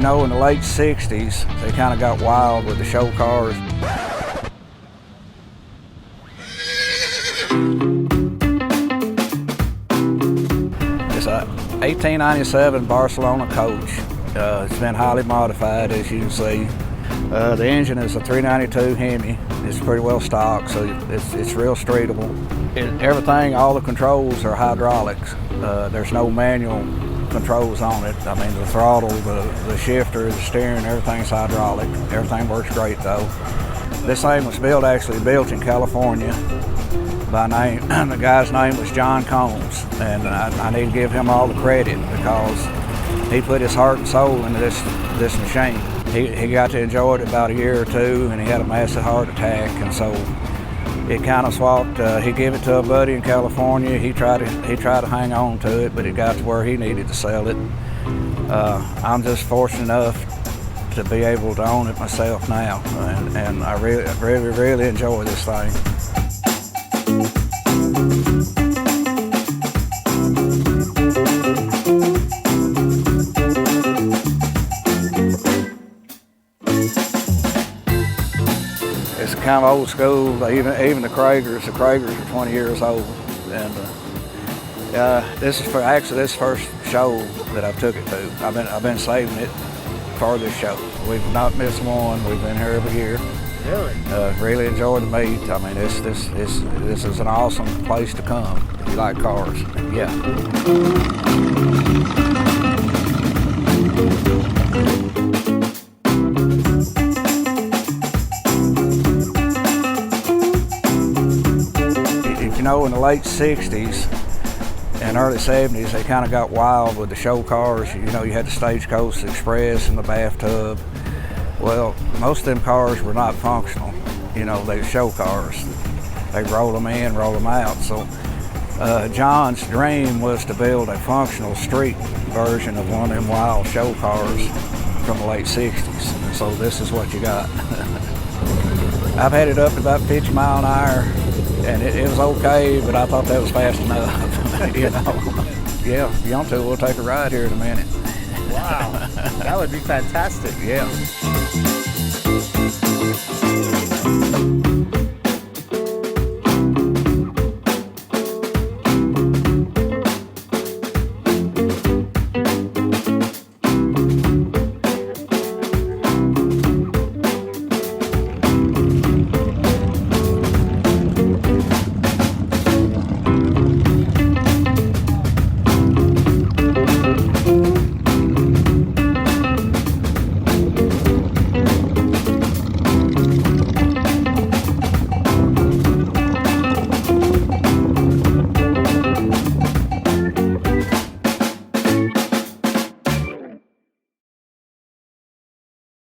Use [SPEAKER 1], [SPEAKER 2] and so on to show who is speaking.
[SPEAKER 1] you know, in the late 60s, they kind of got wild with the show cars. It's a 1897 Barcelona coach. It's been highly modified, as you can see. The engine is a 392 Hemi. It's pretty well stocked, so it's real streetable. Everything, all the controls are hydraulics. There's no manual controls on it. I mean, the throttle, the shifter, the steering, everything's hydraulic. Everything works great though. This thing was actually built in California by name. The guy's name was John Combs, and I need to give him all the credit because he put his heart and soul into this machine. He got to enjoy it about a year or two, and he had a massive heart attack, and so it kind of swapped. He gave it to a buddy in California. He tried to hang on to it, but it got to where he needed to sell it. I'm just fortunate enough to be able to own it myself now, and I really enjoy this thing. It's kind of old school. Even the Kragers are 20 years old, and this is the first show that I've took it to. I've been saving it for this show. We've not missed one. We've been here every year.
[SPEAKER 2] Really?
[SPEAKER 1] Really enjoy the meet. I mean, this is an awesome place to come if you like cars. Yeah. You know, in the late 60s and early 70s, they kind of got wild with the show cars. You know, you had the Stagecoach Express and the bathtub. Well, most of them cars were not functional. You know, they were show cars. They roll them in, roll them out. So John's dream was to build a functional street version of one of them wild show cars from the late 60s. And so this is what you got. I've had it up to about 50 miles an hour. And it was okay, but I thought that was fast enough, you know. Yeah, if you want to, we'll take a ride here in a minute.
[SPEAKER 2] Wow, that would be fantastic.
[SPEAKER 1] Yeah.